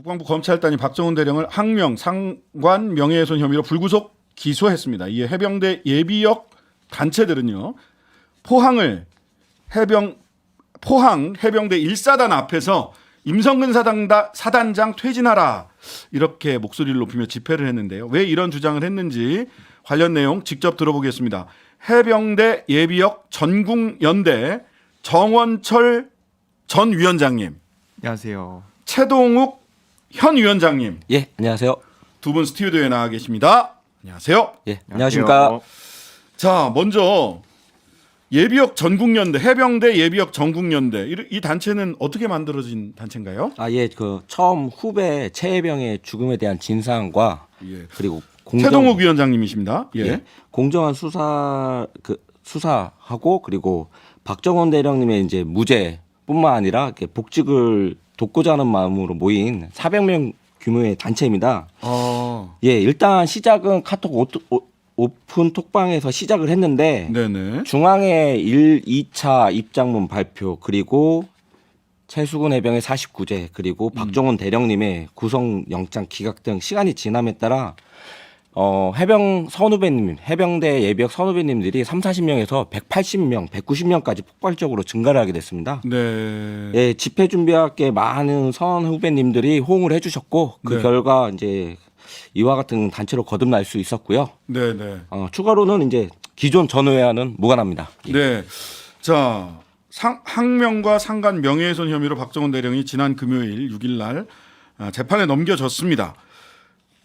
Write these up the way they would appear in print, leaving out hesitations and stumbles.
국방부 검찰단이 박정훈 대령을 항명 상관 명예훼손 혐의로 불구속 기소했습니다. 이에 해병대 예비역 단체들은요. 포항 해병대 1사단 앞에서 임성근 사단장 퇴진하라 이렇게 목소리를 높이며 집회를 했는데요. 왜 이런 주장을 했는지 관련 내용 직접 들어보겠습니다. 해병대 예비역 전국연대 정원철 전 위원장님, 안녕하세요. 최동욱 현 위원장님, 예, 안녕하세요. 두 분 스튜디오에 나와 계십니다. 안녕하세요. 예, 안녕하십니까. 자, 먼저 예비역 전국연대, 해병대 예비역 전국연대 이 단체는 어떻게 만들어진 단체인가요? 아, 예, 그 처음 후배 최혜병의 죽음에 대한 진상과 예. 그리고 최동욱 위원장님이십니다. 예. 예, 공정한 수사하고 그리고 박정훈 대령님의 이제 무죄뿐만 아니라 이렇게 복직을 돕고자 하는 마음으로 모인 400명 규모의 단체입니다. 예, 일단 시작은 카톡 오픈 톡방에서 시작을 했는데 네네. 중앙의 1, 2차 입장문 발표 그리고 최수근 해병의 49제 그리고 박정훈 대령님의 구속영장 기각 등 시간이 지남에 따라 해병 선후배님, 해병대 예비역 선후배님들이 3, 40명에서 180명, 190명까지 폭발적으로 증가를 하게 됐습니다. 네. 예, 집회 준비학계 많은 선후배님들이 호응을 해주셨고 그 네. 결과 이제 이와 같은 단체로 거듭날 수 있었고요. 네네. 추가로는 이제 기존 전후회와는 무관합니다. 예. 네. 자, 항명과 상관 명예훼손 혐의로 박정훈 대령이 지난 금요일 6일 날 재판에 넘겨졌습니다.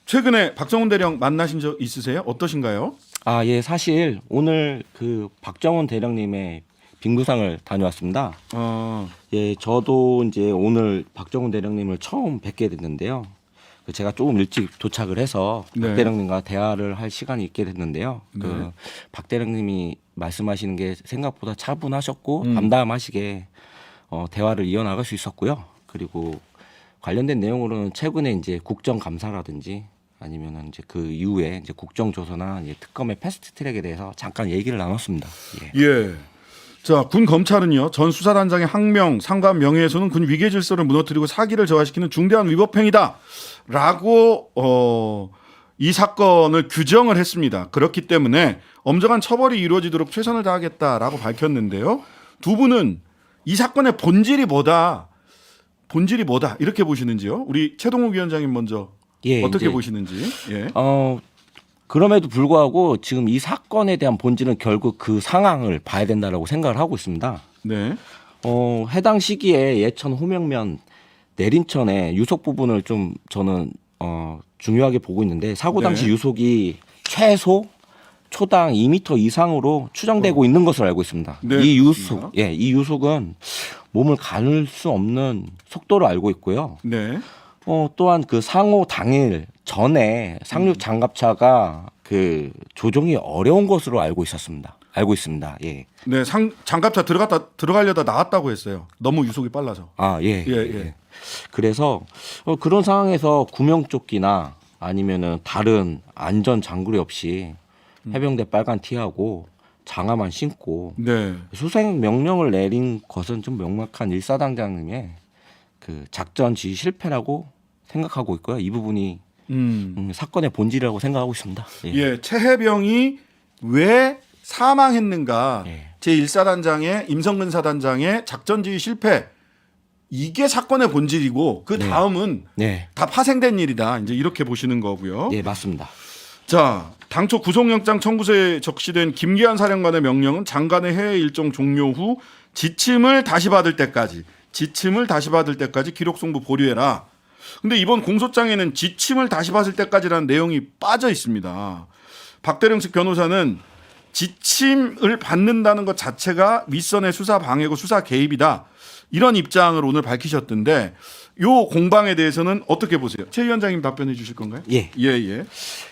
최근에 박정훈 대령 만나신 적 있으세요? 어떠신가요? 아, 예, 사실 오늘 그 박정훈 대령님의 빙구상을 다녀왔습니다. 예, 저도 이제 오늘 박정훈 대령님을 처음 뵙게 됐는데요. 제가 조금 일찍 도착을 해서 네. 박 대령님과 대화를 할 시간이 있게 됐는데요. 네. 박 대령님이 말씀하시는 게 생각보다 차분하셨고 담담하시게 대화를 이어나갈 수 있었고요. 그리고 관련된 내용으로는 최근에 이제 국정감사라든지 아니면은 이제 그 이후에 이제 국정조사나 이제 특검의 패스트트랙에 대해서 잠깐 얘기를 나눴습니다. 예. 예. 자, 군 검찰은요. 전 수사단장의 항명, 상관 명예훼손은 군 위계 질서를 무너뜨리고 사기를 저하시키는 중대한 위법행위다라고 이 사건을 규정을 했습니다. 그렇기 때문에 엄정한 처벌이 이루어지도록 최선을 다하겠다라고 밝혔는데요. 두 분은 이 사건의 본질이 뭐다 이렇게 보시는지요? 우리 최동욱 위원장님 먼저 예, 어떻게 이제 보시는지. 예. 그럼에도 불구하고 지금 이 사건에 대한 본질은 결국 그 상황을 봐야 된다라고 생각을 하고 있습니다. 네. 해당 시기에 예천 호명면 내린천의 유속 부분을 좀 저는 중요하게 보고 있는데 사고 당시 네. 유속이 최소 초당 2m 이상으로 추정되고 있는 것으로 알고 있습니다. 네, 이 그렇습니다. 이 유속은 몸을 가눌 수 없는 속도로 알고 있고요. 네. 또한 그 상호 당일 전에 상륙 장갑차가 그 조종이 어려운 것으로 알고 있습니다. 예. 네, 장갑차 들어가려다 나왔다고 했어요. 너무 유속이 빨라서. 아, 예. 예. 그래서 그런 상황에서 구명조끼나 아니면은 다른 안전 장구리 없이 해병대 빨간 티하고 장화만 신고 네. 수색 명령을 내린 것은 좀 명확한 일사단장님의 그 작전 지휘 실패라고 생각하고 있고요. 이 부분이 사건의 본질이라고 생각하고 있습니다. 예. 예, 최혜병이 왜 사망했는가? 예. 제1사단장의 임성근 사단장의 작전 지휘 실패. 이게 사건의 본질이고 그 다음은 네. 다 파생된 일이다. 이제 이렇게 보시는 거고요. 예, 맞습니다. 자, 당초 구속영장 청구서에 적시된 김기한 사령관의 명령은 장관의 해외 일정 종료 후 지침을 다시 받을 때까지 기록 송부 보류해라. 근데 이번 공소장에는 지침을 다시 받을 때까지라는 내용이 빠져 있습니다. 박대령 측 변호사는 지침을 받는다는 것 자체가 윗선의 수사 방해고 수사 개입이다. 이런 입장을 오늘 밝히셨던데 요 공방에 대해서는 어떻게 보세요? 최 위원장님 답변해 주실 건가요? 예. 예.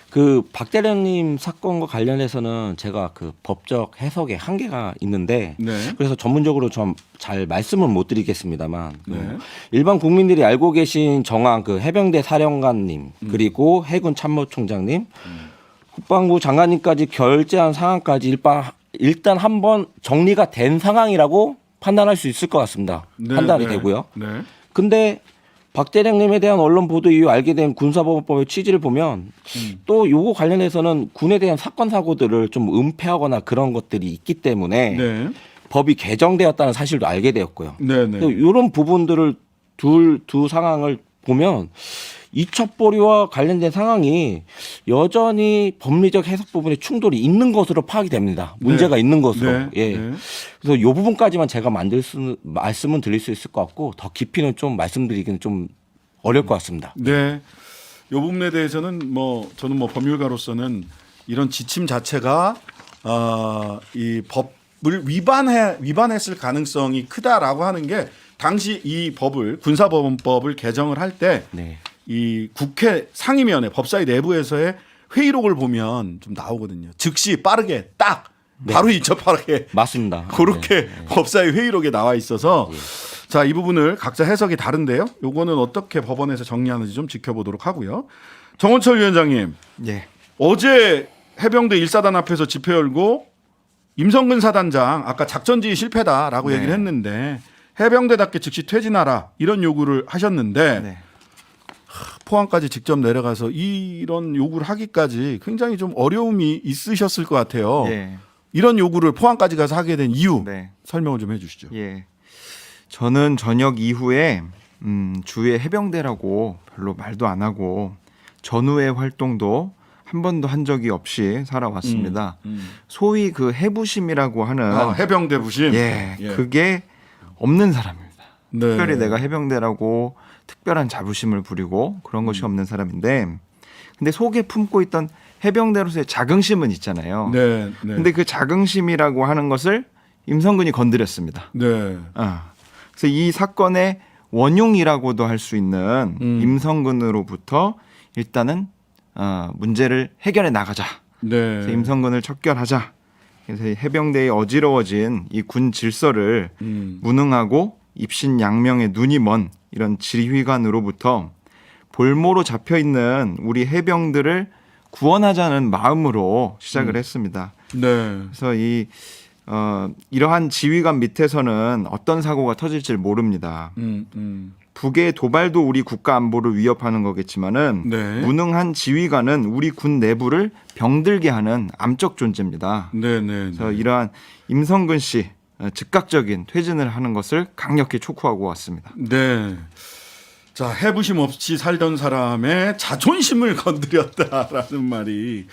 그 박 대령님 사건과 관련해서는 제가 그 법적 해석에 한계가 있는데 네. 그래서 전문적으로 좀 잘 말씀은 못 드리겠습니다만 네. 일반 국민들이 알고 계신 정황 그 해병대 사령관님 그리고 해군 참모총장님 국방부 장관님까지 결재한 상황까지 일단 한번 정리가 된 상황이라고 판단할 수 있을 것 같습니다. 네, 판단이 네. 되고요. 네. 근데 박 대령님에 대한 언론 보도 이후 알게 된 군사법원법의 취지를 보면 또 요거 관련해서는 군에 대한 사건 사고들을 좀 은폐하거나 그런 것들이 있기 때문에 네. 법이 개정되었다는 사실도 알게 되었고요. 네네. 이런 부분들을 두 상황을 보면 이첩보리와 관련된 상황이 여전히 법리적 해석 부분에 충돌이 있는 것으로 파악이 됩니다. 문제가 네. 있는 것으로. 네. 예. 네. 그래서 이 부분까지만 제가 말씀은 드릴 수 있을 것 같고 더 깊이는 좀 말씀드리기는 좀 어려울 것 같습니다. 네. 이 부분에 대해서는 저는 법률가로서는 이런 지침 자체가 이 법을 위반했을 가능성이 크다라고 하는 게 당시 이 법을 군사법원법을 개정을 할 때 네. 이 국회 상임위원회 법사위 내부에서의 회의록을 보면 좀 나오거든요. 즉시 빠르게 딱 바로 이첩하게 맞습니다. 그렇게 법사위 회의록에 나와 있어서 자, 이 부분을 각자 해석이 다른데요. 요거는 어떻게 법원에서 정리하는지 좀 지켜보도록 하고요. 정원철 위원장님. 예. 어제 해병대 1사단 앞에서 집회 열고 임성근 사단장 아까 작전지휘 실패다라고 네. 얘기를 했는데 해병대답게 즉시 퇴진하라 이런 요구를 하셨는데 네. 포항까지 직접 내려가서 이런 요구를 하기까지 굉장히 좀 어려움이 있으셨을 것 같아요. 예. 이런 요구를 포항까지 가서 하게 된 이유 네. 설명을 좀 해주시죠. 예. 저는 저녁 이후에 주위에 해병대라고 별로 말도 안 하고 전후의 활동도 한 번도 한 적이 없이 살아왔습니다. 소위 그 해부심이라고 하는 해병대 부심. 예, 그게 없는 사람입니다. 네. 특별히 내가 해병대라고 특별한 자부심을 부리고 그런 것이 없는 사람인데, 근데 속에 품고 있던 해병대로서의 자긍심은 있잖아요. 네. 네. 근데 그 자긍심이라고 하는 것을 임성근이 건드렸습니다. 네. 그래서 이 사건의 원흉이라고도 할 수 있는 임성근으로부터 일단은 문제를 해결해 나가자. 네. 그래서 임성근을 척결하자. 그래서 해병대의 어지러워진 이 군 질서를 무능하고 입신양명의 눈이 먼 이런 지휘관으로부터 볼모로 잡혀 있는 우리 해병들을 구원하자는 마음으로 시작을 했습니다. 네. 그래서 이러한 지휘관 밑에서는 어떤 사고가 터질지 모릅니다. 북의 도발도 우리 국가 안보를 위협하는 거겠지만은 네. 무능한 지휘관은 우리 군 내부를 병들게 하는 암적 존재입니다. 네. 네. 그래서 이러한 임성근 씨 즉각적인 퇴진을 하는 것을 강력히 촉구하고 왔습니다. 네. 자, 해부심 없이 살던 사람의 자존심을 건드렸다라는 말이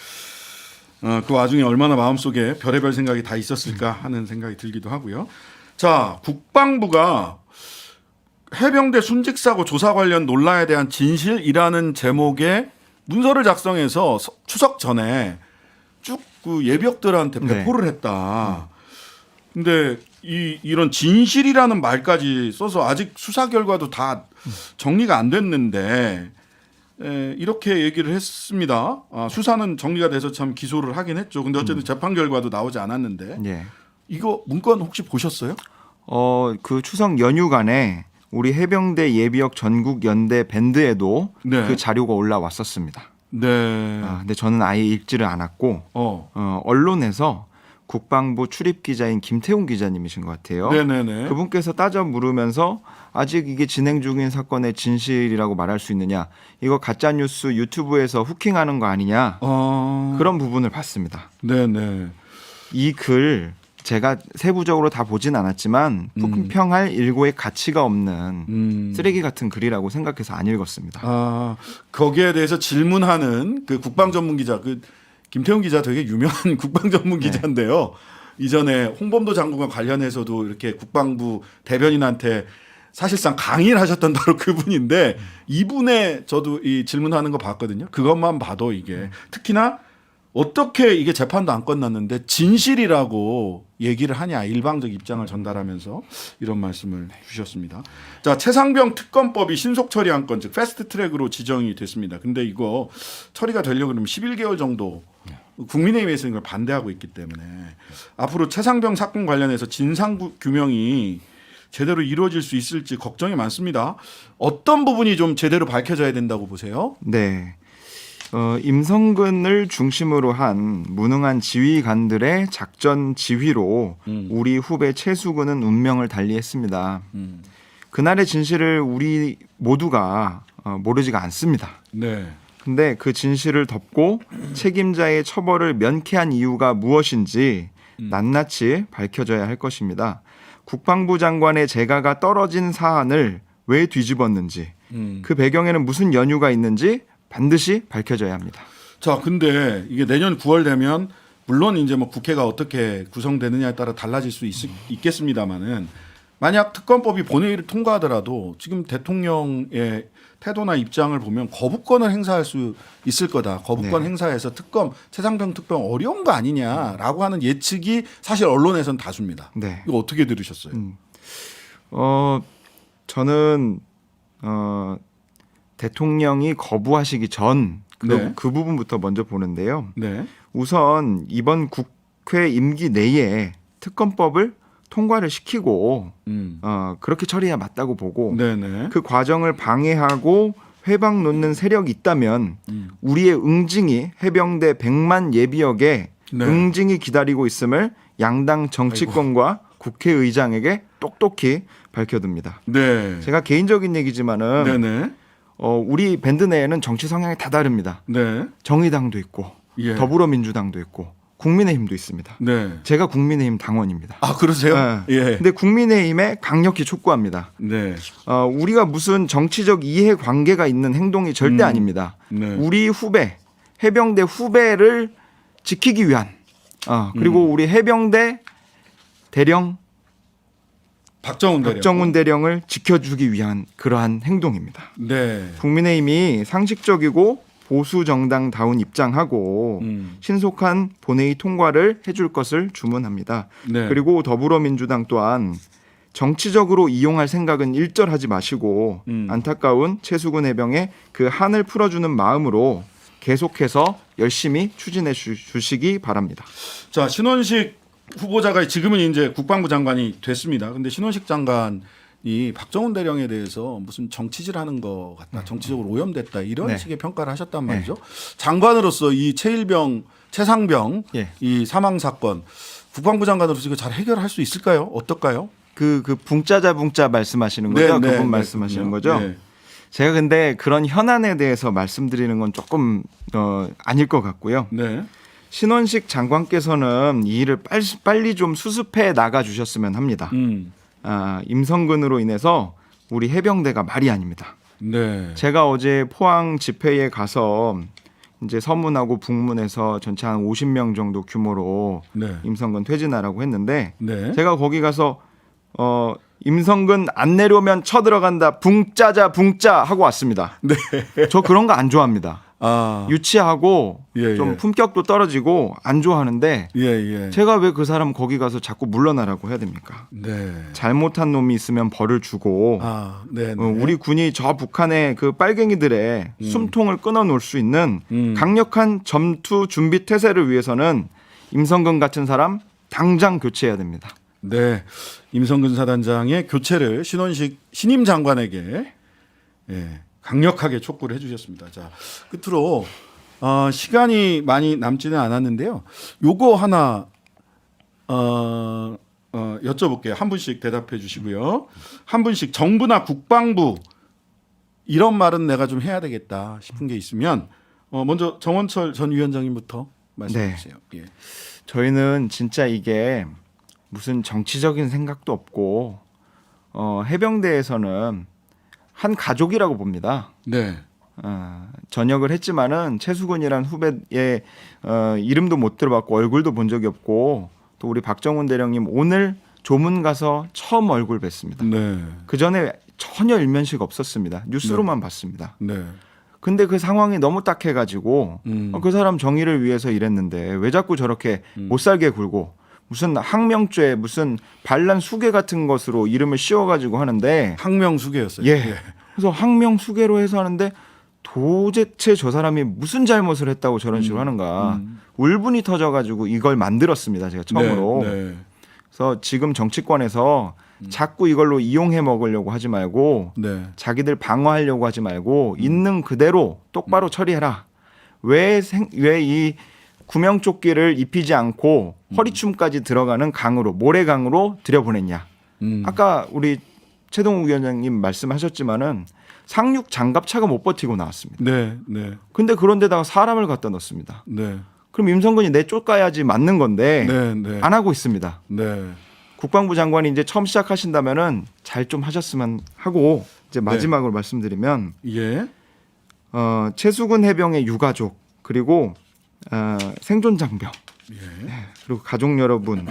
그 와중에 얼마나 마음속에 별의별 생각이 다 있었을까 하는 생각이 들기도 하고요. 자, 국방부가 해병대 순직사고 조사 관련 논란에 대한 진실이라는 제목의 문서를 작성해서 추석 전에 쭉 그 예비역들한테 배포를 했다. 근데 이런 진실이라는 말까지 써서 아직 수사 결과도 다 정리가 안 됐는데 이렇게 얘기를 했습니다. 수사는 정리가 돼서 참 기소를 하긴 했죠. 근데 어쨌든 재판 결과도 나오지 않았는데 예. 이거 문건 혹시 보셨어요? 그 추석 연휴간에 우리 해병대 예비역 전국 연대 밴드에도 네. 그 자료가 올라왔었습니다. 네. 근데 저는 아예 읽지를 않았고 언론에서 국방부 출입 기자인 김태훈 기자님이신 것 같아요. 네네네. 그분께서 따져 물으면서 아직 이게 진행 중인 사건의 진실이라고 말할 수 있느냐, 이거 가짜 뉴스 유튜브에서 후킹하는 거 아니냐, 그런 부분을 봤습니다. 네네. 이 글 제가 세부적으로 다 보진 않았지만 품평할 일고의 가치가 없는 쓰레기 같은 글이라고 생각해서 안 읽었습니다. 거기에 대해서 질문하는 그 국방 전문 기자, 그 김태훈 기자 되게 유명한 국방 전문 기자인데요. 이전에 홍범도 장군과 관련해서도 이렇게 국방부 대변인한테 사실상 강의를 하셨던 바로 그분인데 이분의 저도 이 질문하는 거 봤거든요. 그것만 봐도 이게 특히나 어떻게 이게 재판도 안 끝났는데 진실이라고 얘기를 하냐, 일방적 입장을 전달하면서 이런 말씀을 주셨습니다. 자, 최상병 특검법이 신속 처리 안건, 즉 패스트 트랙으로 지정이 됐습니다. 근데 이거 처리가 되려고 그러면 11개월 정도 국민의힘에서 이걸 반대하고 있기 때문에 앞으로 최상병 사건 관련해서 진상 규명이 제대로 이루어질 수 있을지 걱정이 많습니다. 어떤 부분이 좀 제대로 밝혀져야 된다고 보세요? 네. 임성근을 중심으로 한 무능한 지휘관들의 작전 지휘로 우리 후배 최수근은 운명을 달리했습니다. 그날의 진실을 우리 모두가 모르지가 않습니다. 네. 근데 그 진실을 덮고 책임자의 처벌을 면케한 이유가 무엇인지 낱낱이 밝혀져야 할 것입니다. 국방부 장관의 재가가 떨어진 사안을 왜 뒤집었는지, 그 배경에는 무슨 연유가 있는지 반드시 밝혀져야 합니다. 자, 근데 이게 내년 9월 되면 물론 이제 뭐 국회가 어떻게 구성되느냐에 따라 달라질 수 있겠습니다만은 만약 특검법이 본회의를 통과하더라도 지금 대통령의 태도나 입장을 보면 거부권을 행사할 수 있을 거다. 거부권 네. 행사해서 특검 최상병 특검 어려운 거 아니냐라고 하는 예측이 사실 언론에서는 다수입니다. 네. 이거 어떻게 들으셨어요? 저는 대통령이 거부하시기 전 네. 그 부분부터 먼저 보는데요. 네. 우선 이번 국회 임기 내에 특검법을 통과를 시키고 그렇게 처리해야 맞다고 보고 네네. 그 과정을 방해하고 회방 놓는 세력이 있다면 우리의 응징이 해병대 100만 예비역에 네. 응징이 기다리고 있음을 양당 정치권과 국회의장에게 똑똑히 밝혀둡니다. 네. 제가 개인적인 얘기지만은 네네. 우리 밴드 내에는 정치 성향이 다 다릅니다. 네. 정의당도 있고 예. 더불어민주당도 있고 국민의힘도 있습니다. 네. 제가 국민의힘 당원입니다. 아, 그러세요? 네. 예. 근데 국민의힘에 강력히 촉구합니다. 네. 우리가 무슨 정치적 이해 관계가 있는 행동이 절대 아닙니다. 네. 우리 후배, 해병대 후배를 지키기 위한 그리고 우리 해병대 대령 박정훈 대령을 지켜주기 위한 그러한 행동입니다. 네. 국민의힘이 상식적이고 보수 정당다운 입장하고 신속한 본회의 통과를 해줄 것을 주문합니다. 네. 그리고 더불어민주당 또한 정치적으로 이용할 생각은 일절하지 마시고 안타까운 최수근 해병의 그 한을 풀어주는 마음으로 계속해서 열심히 추진해 주시기 바랍니다. 자, 신원식 후보자가 지금은 이제 국방부 장관이 됐습니다. 근데 신원식 장관이 박정훈 대령에 대해서 무슨 정치질하는 것 같다, 정치적으로 오염됐다 이런 네. 식의 평가를 하셨단 말이죠. 장관으로서 이 최상병 예. 이 사망 사건 국방부 장관으로서 이거 잘 해결할 수 있을까요? 어떨까요? 그 붕짜자 말씀하시는 거죠? 그분 말씀하시는 거죠? 네. 제가 근데 그런 현안에 대해서 말씀드리는 건 조금 아닐 것 같고요. 네. 신원식 장관께서는 이 일을 빨리 좀 수습해 나가 주셨으면 합니다. 임성근으로 인해서 우리 해병대가 말이 아닙니다. 네. 제가 어제 포항 집회에 가서 이제 서문하고 북문에서 전체 한 50명 정도 규모로 네. 임성근 퇴진하라고 했는데 네. 제가 거기 가서 임성근 안 내려오면 쳐들어간다 붕짜자 하고 왔습니다. 네. 저 그런 거 안 좋아합니다. 아. 유치하고 예, 좀 예. 품격도 떨어지고 안 좋아하는데 예, 예. 제가 왜 그 사람 거기 가서 자꾸 물러나라고 해야 됩니까? 네. 잘못한 놈이 있으면 벌을 주고 아, 네. 네. 우리 군이 저 북한의 그 빨갱이들의 숨통을 끊어놓을 수 있는 강력한 점투 준비 태세를 위해서는 임성근 같은 사람 당장 교체해야 됩니다. 네, 임성근 사단장의 교체를 신원식 신임 장관에게 강력하게 촉구를 해주셨습니다. 자, 끝으로 시간이 많이 남지는 않았는데요. 요거 하나 여쭤볼게요. 한 분씩 대답해 주시고요. 한 분씩 정부나 국방부 이런 말은 내가 좀 해야 되겠다 싶은 게 있으면 먼저 정원철 전 위원장님부터 말씀해 주세요. 예. 저희는 진짜 이게 무슨 정치적인 생각도 없고 해병대에서는 한 가족이라고 봅니다. 네. 전역을 했지만은 최수근이란 후배의 이름도 못 들어봤고 얼굴도 본 적이 없고 또 우리 박정훈 대령님 오늘 조문 가서 처음 얼굴 뵀습니다. 네. 그 전에 전혀 일면식 없었습니다. 뉴스로만 봤습니다. 네. 근데 그 상황이 너무 딱해가지고 그 사람 정의를 위해서 일했는데 왜 자꾸 저렇게 못 살게 굴고 무슨 항명죄 무슨 반란 수괴 같은 것으로 이름을 씌워가지고 하는데 항명수계였어요. 예. 그래서 항명수괴로 해서 하는데 도대체 저 사람이 무슨 잘못을 했다고 저런 식으로 하는가 울분이 터져가지고 이걸 만들었습니다. 제가 처음으로. 네, 네. 그래서 지금 정치권에서 자꾸 이걸로 이용해 먹으려고 하지 말고 네. 자기들 방어하려고 하지 말고 있는 그대로 똑바로 처리해라. 왜 이 구명조끼를 입히지 않고 허리춤까지 들어가는 강으로 모래강으로 들여보냈냐. 아까 우리 최동욱 위원장님 말씀하셨지만은 상륙 장갑차가 못 버티고 나왔습니다. 네, 네, 근데 그런데다가 사람을 갖다 넣습니다. 네, 그럼 임성근이 내쫓아야지 맞는 건데 네, 네, 안 하고 있습니다. 네. 국방부 장관이 이제 처음 시작하신다면은 잘 좀 하셨으면 하고 이제 마지막으로 말씀드리면 예, 최수근 해병의 유가족 그리고 생존 장병 예. 그리고 가족 여러분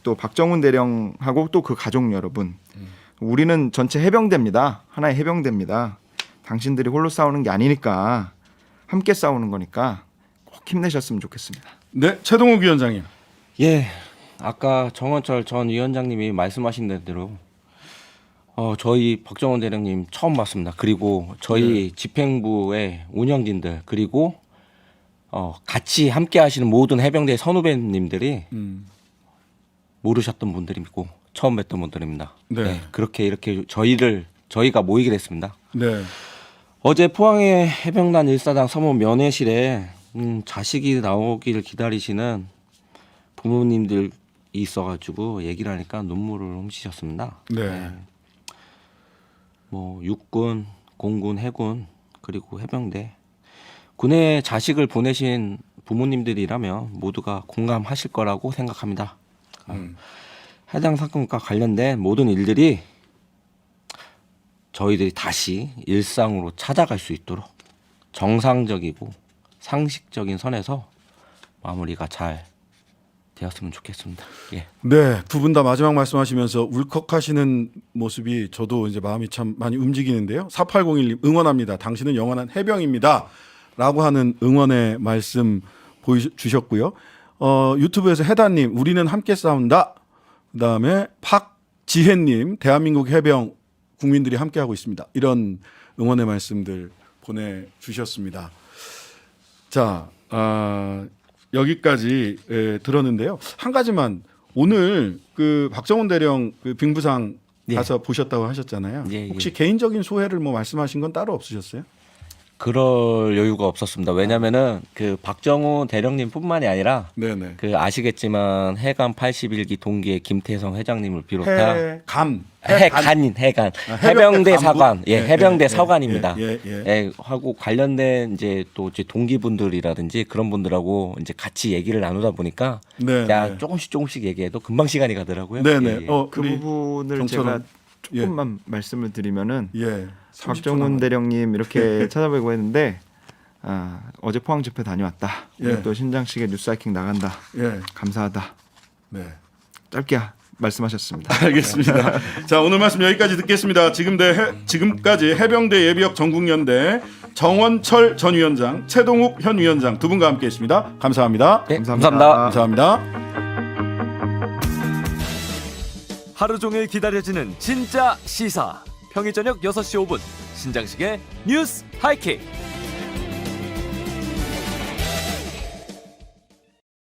또 박정훈 대령하고 또 그 가족 여러분 우리는 전체 해병대입니다. 하나의 해병대입니다. 당신들이 홀로 싸우는 게 아니니까 함께 싸우는 거니까 꼭 힘내셨으면 좋겠습니다. 네, 최동욱 위원장님. 예, 아까 정원철 전 위원장님이 말씀하신 대로 저희 박정원 대령님 처음 봤습니다. 그리고 저희 집행부의 운영진들 그리고 같이 함께 하시는 모든 해병대 선후배님들이 모르셨던 분들이고 처음 뵀던 분들입니다. 네. 네, 그렇게 이렇게 저희가 모이게 됐습니다. 네, 어제 포항의 해병단 1사단 서무 면회실에 자식이 나오길 기다리시는 부모님들이 있어가지고 얘기를 하니까 눈물을 훔치셨습니다. 네. 뭐 육군, 공군, 해군 그리고 해병대 군에 자식을 보내신 부모님들이라면 모두가 공감하실 거라고 생각합니다. 해당 사건과 관련된 모든 일들이 저희들이 다시 일상으로 찾아갈 수 있도록 정상적이고 상식적인 선에서 마무리가 잘 되었으면 좋겠습니다. 예. 네, 두 분 다 마지막 말씀하시면서 울컥하시는 모습이 저도 이제 마음이 참 많이 움직이는데요. 4801님 응원합니다. 당신은 영원한 해병입니다. 라고 하는 응원의 말씀 주셨고요. 유튜브에서 해다님 우리는 함께 싸운다. 그다음에 박지혜님 대한민국 해병 국민들이 함께하고 있습니다. 이런 응원의 말씀들 보내주셨습니다. 자, 여기까지 들었는데요. 한 가지만 오늘 그 박정훈 대령 그 빙부상 예. 가서 보셨다고 하셨잖아요. 예, 예. 혹시 개인적인 소회를 뭐 말씀하신 건 따로 없으셨어요? 그럴 여유가 없었습니다. 왜냐면은 그 박정훈 대령님뿐만이 아니라 네네. 그 아시겠지만 해관 81기 동기의 김태성 회장님을 비롯한 해간 해병대 간부? 사관 예, 해병대 예, 사관입니다. 예. 하고 관련된 이제 또 이제 동기분들이라든지 그런 분들하고 이제 같이 얘기를 나누다 보니까 네, 그냥 네. 조금씩 얘기해도 금방 시간이 가더라고요. 네네. 예, 예. 그 우리 부분을 정철은? 제가 조금만 말씀을 드리면은 예. 30초 박정훈 남았- 대령님 이렇게 찾아뵈고 했는데 어제 포항 집회 다녀왔다. 오늘 예. 또 신장식에 뉴스하이킹 나간다. 예. 감사하다. 네. 짧게 말씀하셨습니다. 알겠습니다. 자, 오늘 말씀 여기까지 듣겠습니다. 지금까지 해병대 예비역 전국연대 정원철 전 위원장, 최동욱 현 위원장 두 분과 함께했습니다. 감사합니다. 네, 감사합니다. 감사합니다. 하루 종일 기다려지는 진짜 시사. 평일 저녁 6시 5분 신장식의 뉴스 하이킥.